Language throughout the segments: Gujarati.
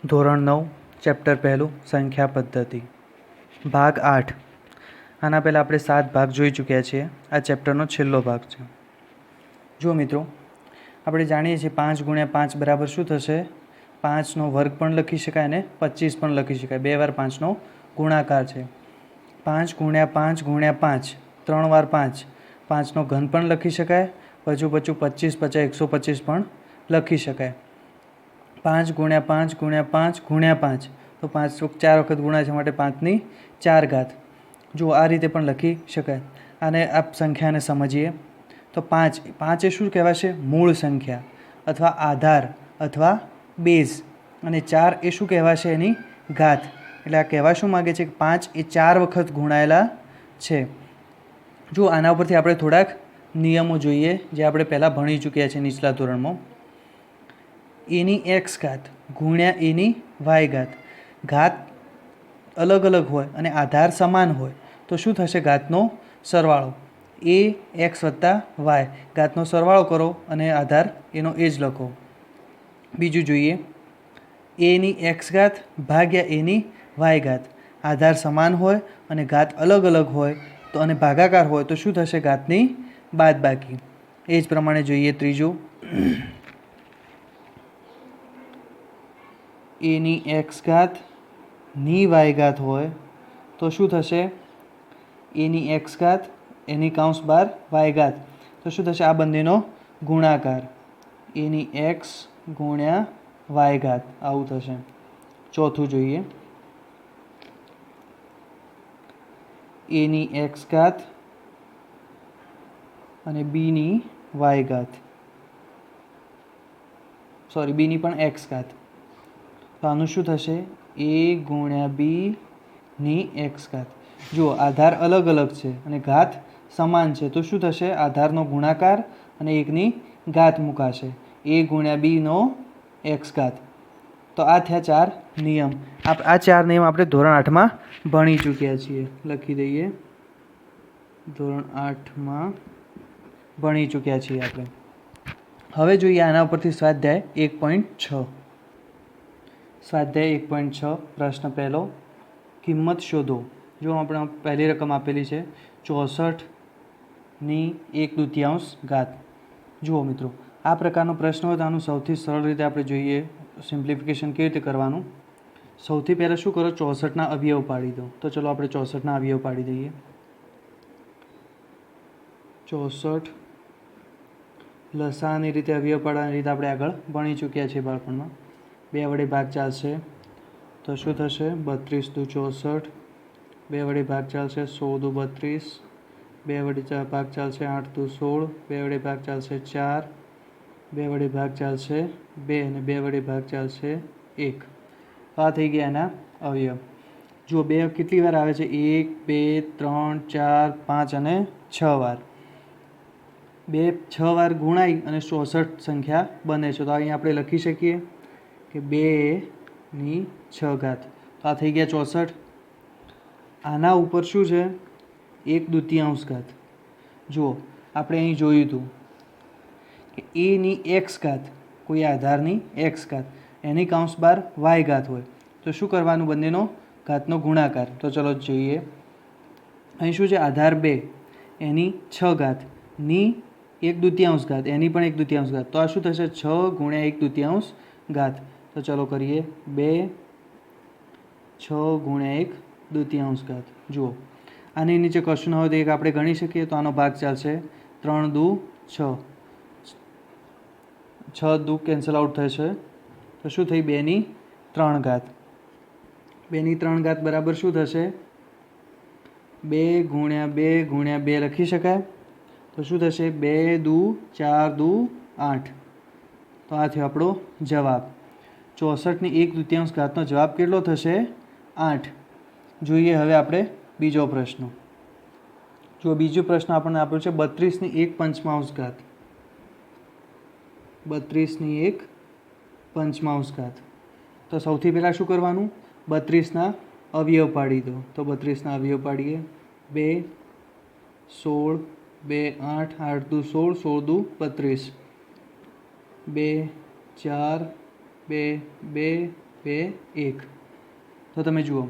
ધોરણ 9 ચેપ્ટર પહેલું સંખ્યા પદ્ધતિ ભાગ 8 આના પહેલાં આપણે 7 ભાગ જોઈ ચૂક્યા છીએ. આ ચેપ્ટરનો છેલ્લો ભાગ છે. જો મિત્રો, આપણે જાણીએ છીએ 5 × 5 બરાબર શું થશે? 5નો વર્ગ પણ લખી શકાય અને 25 પણ લખી શકાય. 2 વાર 5નો ગુણાકાર છે. 5 × 5 × 5 3 વાર 5, 5નો ઘન પણ લખી શકાય. પચું 25 50 125 પણ લખી શકાય. 5 × 5 × 5 × 5 તો 5 4 વખત ગુણ્યા છે માટે 5ની 4 ઘાત. જો આ રીતે પણ લખી શકાય. આને આ સંખ્યાને સમજીએ તો 5 એ શું કહેવાશે? મૂળ સંખ્યા અથવા આધાર અથવા બેઝ. અને 4 એ શું કહેવાશે? એની ઘાત. એટલે આ કહેવા શું માગે છે કે 5 એ 4 વખત ગુણાયેલા છે. જો આના ઉપરથી આપણે થોડાક નિયમો જોઈએ જે આપણે પહેલાં ભણી ચૂક્યા છીએ નીચલા ધોરણમાં. એની એક્સ ઘાત ગુણ્યા એની વાય ઘાત. ઘાત અલગ અલગ હોય અને આધાર સમાન હોય તો શું થશે? ઘાતનો સરવાળો. એ એક્સ વત્તા વાય ઘાતનો સરવાળો કરો અને આધાર એનો એ જ લખો. બીજું જોઈએ, એની એક્સ ઘાત ભાગ્યા એની વાય ઘાત. આધાર સમાન હોય અને ઘાત અલગ અલગ હોય તો અને ભાગાકાર હોય તો શું થશે? ઘાતની બાદબાકી. એ જ પ્રમાણે જોઈએ ત્રીજું, એની એક્સ ઘાત ની વાય ઘાત હોય તો શું થશે? એની એક્સ ઘાત એની કૌંસ બાર વાય ઘાત તો શું થશે? આ બંનેનો ગુણાકાર. એની એક્સ ગુણ્યા વાય ઘાત આવું થશે. ચોથું જોઈએ, એની એક્સ ઘાત અને બીની વાય ઘાત, સોરી બીની પણ એક્સ ઘાત. તો આનું શું થશે? એ ગુણ્યા બીની એક્સ ઘાત. જુઓ, આધાર અલગ અલગ છે અને ઘાત સમાન છે તો શું થશે? આધારનો ગુણાકાર અને એકની ઘાત મુકાશે. એ ગુણ્યા બીનો એક્સ ઘાત. તો આ થયા 4 નિયમ. આ 4 નિયમ આપણે ધોરણ 8માં ભણી ચૂક્યા છીએ. લખી દઈએ, ધોરણ 8માં ભણી ચૂક્યા છીએ આપણે. હવે જોઈએ આના ઉપરથી સ્વાધ્યાય 1.6. સ્વાધ્યાય 1.6 પ્રશ્ન પહેલો, કિંમત શોધો. જો આપણે પહેલી રકમ આપેલી છે 64ની 1/2 ઘાત. જુઓ મિત્રો, આ પ્રકારનો પ્રશ્ન હોય તો આનું સૌથી સરળ રીતે આપણે જોઈએ સિમ્પ્લિફિકેશન કેવી રીતે કરવાનું. સૌથી પહેલાં શું કરો? 64ના અવયવ પાડી દો. તો ચલો આપણે 64ના અવયવ પાડી દઈએ. 64 લસાની રીતે અવયવ પાડવાની રીતે આપણે આગળ ભણી ચૂક્યા છીએ બાળપણમાં. 2 વડે ભાગ ચાલશે તો શું થશે? 32 દુ 64. 2 વડે ભાગ ચાલશે 16 દુ 32. 2 વડે ભાગ ચાલશે 8 દુ 16. 2 વડે ભાગ ચાલશે 4. 2 વડે ભાગ ચાલશે 2 અને 2 વડે ભાગ ચાલશે 1. તો આ થઈ ગયા એના અવયવ. જુઓ, 2 કેટલી વાર આવે છે? 1 2 3 4 5 અને 6 વાર. 2 6 વાર ગુણાઈ અને 64 સંખ્યા બને છે. તો અહીં આપણે લખી શકીએ કે 2ની 6 ઘાત. તો આ થઈ ગયા 64. આના ઉપર શું છે? 1/2 ઘાત. જુઓ, આપણે અહીં જોયું હતું કે એની એક્સ ઘાત કોઈ આધારની એક્સ ઘાત એની કૌંસ બાર વાય ઘાત હોય તો શું કરવાનું? બંનેનો ઘાતનો ગુણાકાર. તો ચલો જોઈએ, અહીં શું છે? આધાર 2 એની 6 ઘાત ની 1/2 ઘાત એની પણ 1/2 ઘાત. તો આ શું થશે? 6 ગુણ્યા 1/2 ઘાત. તો ચલો કરીએ, 2 6 ગુણ્યા 1/2 ઘાત. જુઓ, આની નીચે કશું ના હોય તો એક આપણે ગણી શકીએ તો આનો ભાગ ચાલશે 3 દુ 6. 6 દુ કેન્સલ આઉટ થશે તો શું થઈ? 2ની 3 ઘાત. 2ની 3 ઘાત બરાબર શું થશે? 2 ગુણ્યા 2 ગુણ્યા 2 લખી શકાય તો શું થશે? 2 દુ 4 દુ 8. તો આ થયો આપણો જવાબ. 64ની 1/2 ઘાતનો જવાબ કેટલો થશે? 8. જોઈએ હવે આપણે બીજો પ્રશ્ન. જો બીજો પ્રશ્ન આપણને આપ્યો છે 32ની 1/5 ઘાત. 32ની 1/5 ઘાત. તો સૌથી પહેલાં શું કરવાનું? 32ના અવયવ પાડી દો. તો 32ના અવયવ પાડીએ. 2 16 2 8 8 દુ 16 16 દુ 32. 2 4 2 2 2 1। તો તમે જુઓ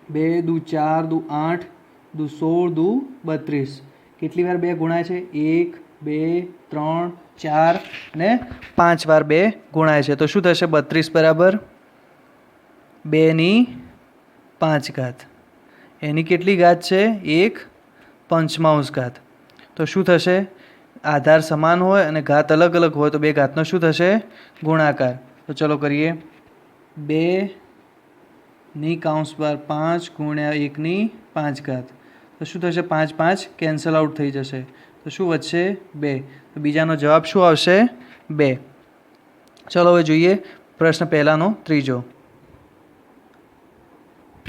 2 દુ 4 દુ 8 દુ 16 દુ 32। કેટલી વાર 2 ગુણાય છે? 1 2 3 4 અને 5 વાર 2 ગુણાય છે। તો શું થશે? 32 બરાબર 2/5। એની કેટલી ઘાત છે? 1/5। તો શું થશે? આધાર સમાન હોય અને ઘાત અલગ અલગ હોય તો બે ઘાતનો શું થશે? ગુણાકાર। તો ચલો કરીએ। 2/5 ગુણ્યા 1/5। તો શું થશે? 5 5 કેન્સલ આઉટ થઈ જશે તો શું વધશે? 2। તો બીજાનો જવાબ શું આવશે? 2। ચલો હવે જોઈએ પ્રશ્ન પહેલાનો ત્રીજો।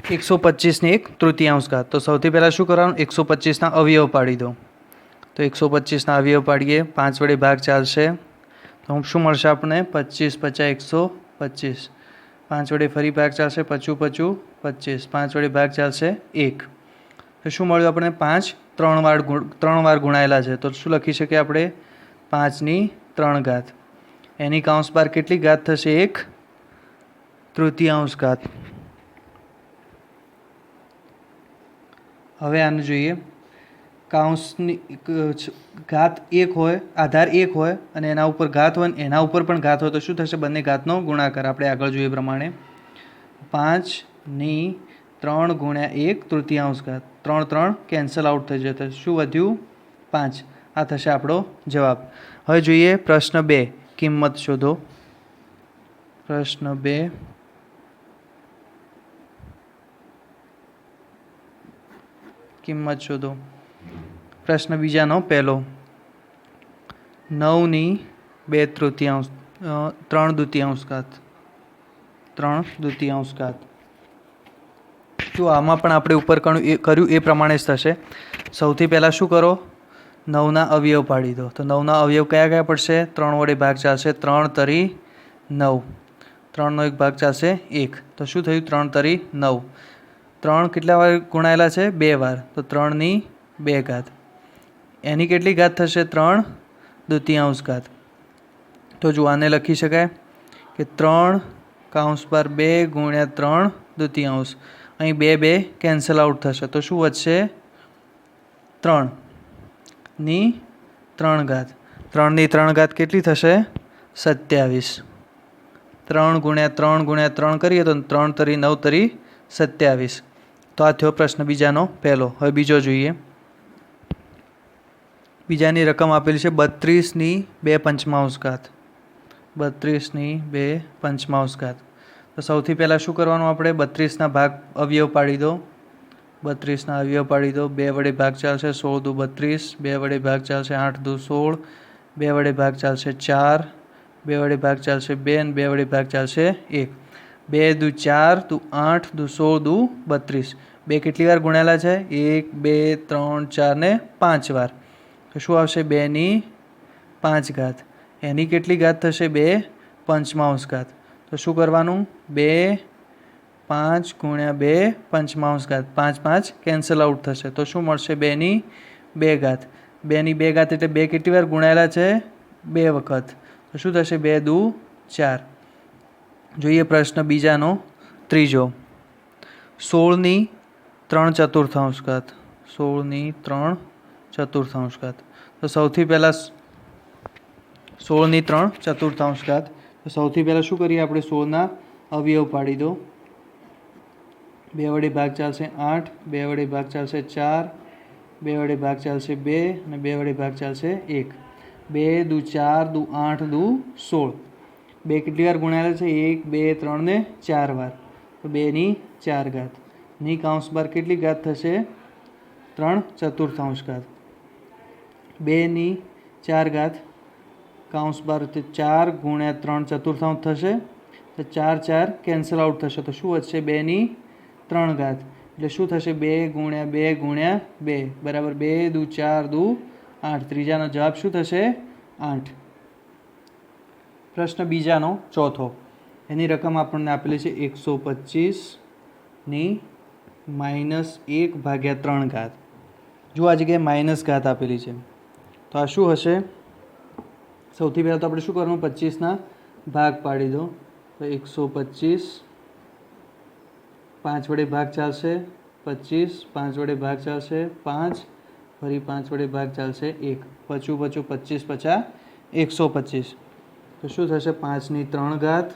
125 ની 1/3 ઘાત। તો સૌથી પહેલાં શું કરવાનું? 125ના અવયવ પાડી દો। તો 125ના અવયવ પાડીએ। 5 વડે ભાગ ચાલશે તો શું મળશે આપણને? 25 50 125। 5 વડે ફરી ભાગ ચાલશે 55 55 25। 5 વડે ભાગ ચાલશે 1। તો શું મળ્યું આપણને? 5 ત્રણ વાર ગુણાયેલા છે તો શું લખી શકીએ આપણે? 5/3 ઘાત। એની કૌંસ બહાર કેટલી ઘાત થશે? 1/3 ઘાત। હવે આને જોઈએ। કૌંસની ઘાત 1 હોય, આધાર 1 હોય અને એના ઉપર ઘાત હોય ને એના ઉપર પણ ઘાત હોય તો શું થશે? બંને ઘાતનો ગુણાકાર। આપણે આગળ જોઈએ પ્રમાણે 5/3 ગુણ્યા 1/3 ઘાત। 3 3 કેન્સલ આઉટ થઈ જશે। શું વધ્યું? 5। આ થશે આપણો જવાબ। હવે જોઈએ પ્રશ્ન 2। કિંમત શોધો। પ્રશ્ન 2 કિંમત શોધો। પ્રશ્ન બીજાનો પહેલો 9/2 3/2 ઘાત। 3/2 ઘાત। જો આમાં પણ આપણે ઉપર કર્યું એ પ્રમાણે જ થશે। સૌથી પહેલાં શું કરો? 9ના અવયવ પાડી દો। તો 9ના અવયવ કયા કયા પડશે? 3 વડે ભાગ ચાલશે 3 તરી 9। 3નો એક ભાગ ચાલશે 1। તો શું થયું? 3 તરી 9। 3 કેટલા વાર ગુણાયેલા છે? 2 વાર। તો 3/2 ઘાત। એની કેટલી ઘાત થશે? 3/2 ઘાત। તો જો આને લખી શકાય કે 3/2 ગુણ્યા 3/2। અહીં 2 2 કેન્સલ આઉટ થશે તો શું વધશે? 3/3 ઘાત। 3/3 ઘાત કેટલી થશે? 27। 3 ગુણ્યા 3 ગુણ્યા 3 કરીએ તો 3 તરી 9 તરી 27। તો આ થયો પ્રશ્ન બીજાનો પહેલો। હવે બીજો જોઈએ। બીજાની રકમ આપેલી છે 32/2 ઘાત। 32/2 ઘાત। તો સૌથી પહેલાં શું કરવાનું? આપણે 32ના ભાગ અવયવ પાડી દો। 32ના અવયવ પાડી દો। 2 વડે ભાગ ચાલશે 16 દુ 32। 2 વડે ભાગ ચાલશે 8 દુ 16। 2 વડે ભાગ ચાલશે 4। 2 વડે ભાગ ચાલશે 2 અને 2 વડે ભાગ ચાલશે 1। 2 દુ 4 દુ 8 દુ 16 દુ 32। 2 કેટલી વાર ગુણેલા છે? 1 2 3 4 ને 5 વાર। તો શું આવશે? 2/5 ઘાત। એની કેટલી ઘાત થશે? 2/5 ઘાત। તો શું કરવાનું? 2/5 ગુણ્યા 2/5 ઘાત। 5 5 કેન્સલ આઉટ થશે તો શું મળશે? 2/2 ઘાત। 2/2 ઘાત એટલે 2 કેટલી વાર ગુણાયેલા છે? 2 વખત। તો શું થશે? 2 દુ 4। જોઈએ પ્રશ્ન બીજાનો ત્રીજો। 16/3 ઘાત। 16/3 ઘાત। તો સૌથી પહેલાં 16/3 ઘાત। તો સૌથી પહેલાં શું કરીએ આપણે? 16ના અવયવ પાડી દો। 2 વડે ભાગ ચાલશે 8। 2 વડે ભાગ ચાલશે 4। 2 વડે ભાગ ચાલશે 2 અને 2 વડે ભાગ ચાલશે 1। 2 દુ 4 દુ 8 દુ 16। 2 કેટલી વાર ગુણાયેલા છે? 1 2 3 ને 4 વાર। તો 2/4 ઘાત। ની કૌંસ બહાર કેટલી ઘાત થશે? 3/4 ઘાત। 2/4 ઘાત કૌંસ બહાર 4 ગુણ્યા 3/4 થશે તો 4 4 કેન્સલ આઉટ થશે તો શું વધશે? 2/3 ઘાત। એટલે શું થશે? 2 ગુણ્યા 2 ગુણ્યા 2 બરાબર 2 દુ 4 દુ 8। ત્રીજાનો જવાબ શું થશે? 8। પ્રશ્ન બીજાનો ચોથો। એની રકમ આપણને આપેલી છે 125/-1/3 ઘાત। જો આ જગ્યાએ માઇનસ ઘાત આપેલી છે તો આ શું હશે? સૌથી પહેલાં તો આપણે શું કરવાનું? 25ના ભાગ પાડી દો। તો 125 5 વડે ભાગ ચાલશે 25, 5 વડે ભાગ ચાલશે 5, ફરી 5 વડે ભાગ ચાલશે 1, પચું 25 50 125. તો શું થશે? 5ની 3 ઘાત,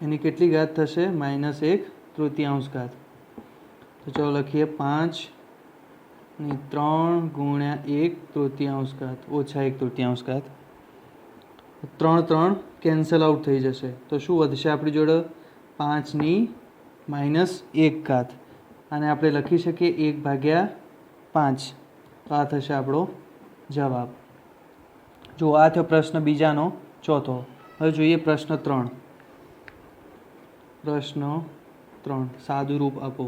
એની કેટલી ઘાત થશે? -1/3 ઘાત. તો ચાલો લખીએ 5ની 3 ગુણ્યા 1/3 ઘાત ઓછા 1/3 ઘાત. 3 3 કેન્સલ આઉટ થઈ જશે. તો શું વધશે આપણી જોડે? 5ની -1 ઘાત. અને આપણે લખી શકીએ 1/5. તો આ થશે આપણો જવાબ. જો આ થયો પ્રશ્ન બીજાનો ચોથો. હવે જોઈએ પ્રશ્ન 3. પ્રશ્ન 3 સાદું રૂપ આપો.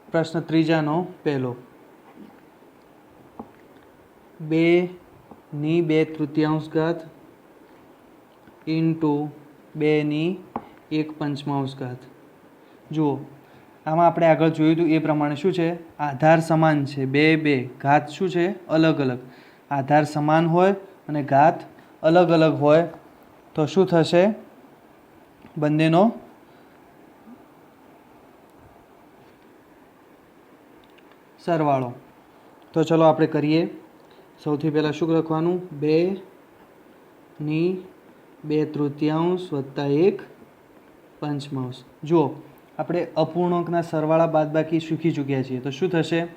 પ્રશ્ન ત્રીજાનો પહેલો. 2ની 2/3 ઘાત ઇન્ટુ 2ની 1/5 ઘાત. જુઓ આમાં આપણે આગળ જોયું હતું એ પ્રમાણે શું છે? આધાર સમાન છે, 2 2, ઘાત શું છે? અલગ અલગ. આધાર સમાન હોય અને ઘાત અલગ અલગ હોય તો શું થશે? બંનેનો સરવાળો. તો ચલો આપણે કરીએ. સૌથી પહેલાં શું લખવાનું? 2ની 2/3 વત્તા 1/5. જુઓ આપણે અપૂર્ણાંકના સરવાળા બાદબાકી શીખી ચૂક્યા છીએ. તો શું થશે?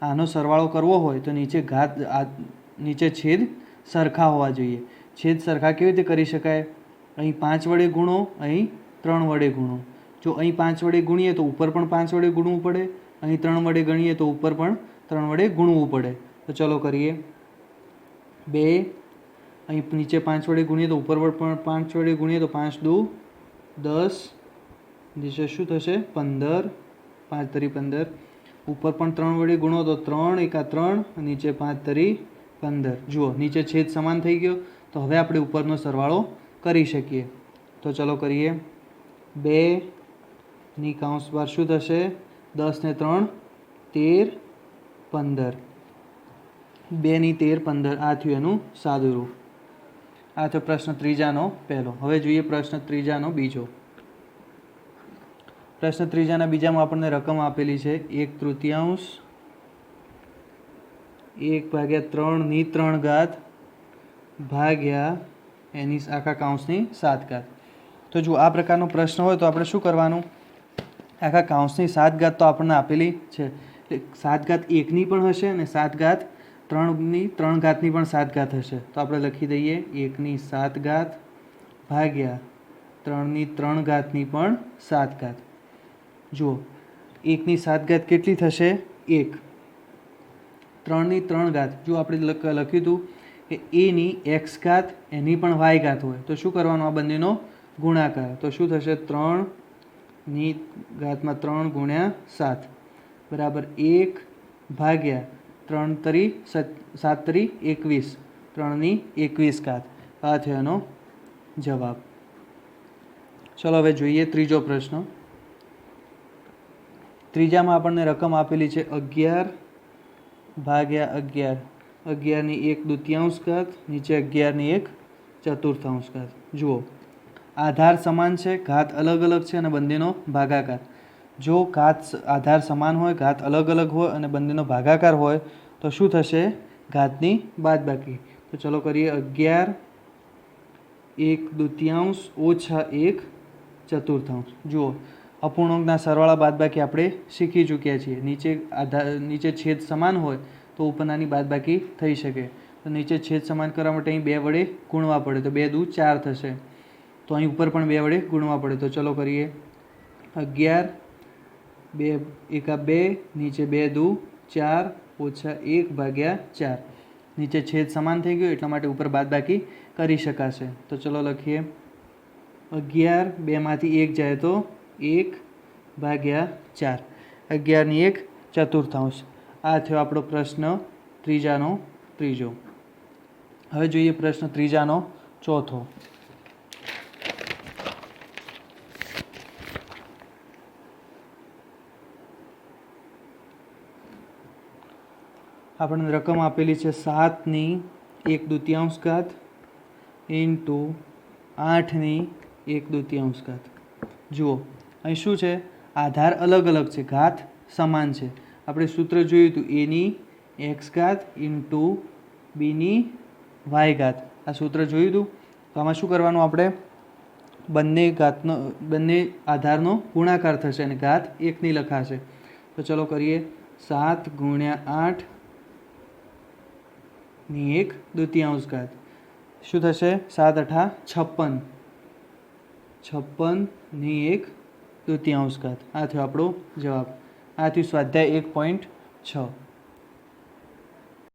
આનો સરવાળો કરવો હોય તો નીચે ઘાત નીચે છેદ સરખા હોવા જોઈએ. છેદ સરખા કેવી રીતે કરી શકાય? અહીં 5 વડે ગુણો, અહીં 3 વડે ગુણો. જો અહીં 5 વડે ગુણીએ તો ઉપર પણ 5 વડે ગુણવું પડે, અહીં 3 વડે ગણીએ તો ઉપર પણ 3 વડે ગુણવું પડે. તો ચલો કરીએ. 2 અહીં નીચે 5 વડે ગુણીએ તો ઉપર પણ 5 વડે ગુણીએ તો 5 દુ 10, નીચે શું થશે? 15, 5 તરી 15. ઉપર પણ 3 વડે ગુણો તો 3 એકા 3, નીચે 5 તરી 15. જુઓ નીચે છેદ સમાન થઈ ગયો. તો હવે આપણે ઉપરનો સરવાળો કરી શકીએ. તો ચલો કરીએ. 2ની કૌંસ બહાર શું થશે? 10 ને 3 13 15. 2ની 13 15. આ થયું એનું સાદું રૂપ. આ થયો પ્રશ્ન ત્રીજાનો પહેલો. હવે જોઈએ પ્રશ્ન ત્રીજાનો બીજો. પ્રશ્ન ત્રીજાના બીજામાં આપણને રકમ આપેલી છે 1/3 1/3ની 3 ઘાત ભાગ્યા એની આખા કૌંસની 7 ઘાત. તો જો આ પ્રકારનો પ્રશ્ન હોય તો આપણે શું કરવાનું? આખા કૌંસની 7 ઘાત તો આપણને આપેલી છે. એટલે 7 ઘાત 1ની પણ હશે અને 7 ઘાત 3ની 3 ઘાતની પણ 7 ઘાત હશે. તો આપણે લખી દઈએ 1ની 7 ઘાત ભાગ્યા 3ની 3 ઘાતની પણ 7 ઘાત. જુઓ 1ની 7 ઘાત કેટલી થશે? 1. 3ની 3 ઘાત જો આપણે લખ્યું હતું કે એની x ઘાત એની પણ y ઘાત હોય તો શું કરવાનું? આ બંનેનો ગુણાકાર. તો શું થશે? 3ની ઘાતમાં 3 ગુણ્યા 7 બરાબર 1 ભાગ્યા 3 તરી 7 તરી 21, 3ની 21 ઘાત. આ થયો એનો જવાબ. ચલો હવે જોઈએ ત્રીજો પ્રશ્ન. ત્રીજામાં આપણને રકમ આપેલી છે 11/11. 11ની 1/2 ઘાત, નીચે 11ની 1/4 ઘાત. જુઓ આધાર સમાન છે, ઘાત અલગ અલગ છે અને બંનેનો ભાગાકાર. જો ઘાત આધાર સમાન હોય, ઘાત અલગ અલગ હોય અને બંનેનો ભાગાકાર હોય તો શું થશે? ઘાતની બાદબાકી. તો ચલો કરીએ. 11 1/2 ઓછા 1/4. જુઓ અપૂર્ણાંકના સરવાળા બાદબાકી આપણે શીખી ચૂક્યા છીએ. નીચે છેદ સમાન હોય તો ઉપરનાની બાદબાકી થઈ શકે. તો નીચે છેદ સમાન કરવા માટે અહીં 2 વડે ગુણવા પડે તો 2 દુ 4 થશે. તો અહીં ઉપર પણ 2 વડે ગુણવા પડે. તો ચલો કરીએ. 11 2 એકા 2, નીચે 2 દુ 4 ઓછા 1/4. નીચે છેદ સમાન થઈ ગયો એટલા માટે ઉપર બાદબાકી કરી શકાશે. તો ચલો લખીએ. 11 2માંથી 1 જાય તો 1/4. 11ની 1/4. આ થયો આપણો પ્રશ્ન ત્રીજાનો ત્રીજો. હવે જોઈએ પ્રશ્ન ત્રીજાનો ચોથો. આપણને રકમ આપેલી છે 7/1/2 ઇન્ટુ 8/1/2. જુઓ અહીં શું છે, આધાર અલગ અલગ છે, ઘાત સમાન છે. આપણે સૂત્ર જોયું હતું a/x ઇન્ટુ b/y. આ સૂત્ર જોયું હતું. તો આમાં શું કરવાનું, આપણે બંને આધારનો ગુણાકાર થશે અને ઘાત 1ની લખાશે. તો ચલો કરીએ. 7 × 8/1/2 શું થશે? 7 × 8 = 56/1/2. આ થયો આપણો જવાબ. આ થયું સ્વાધ્યાય 1.6.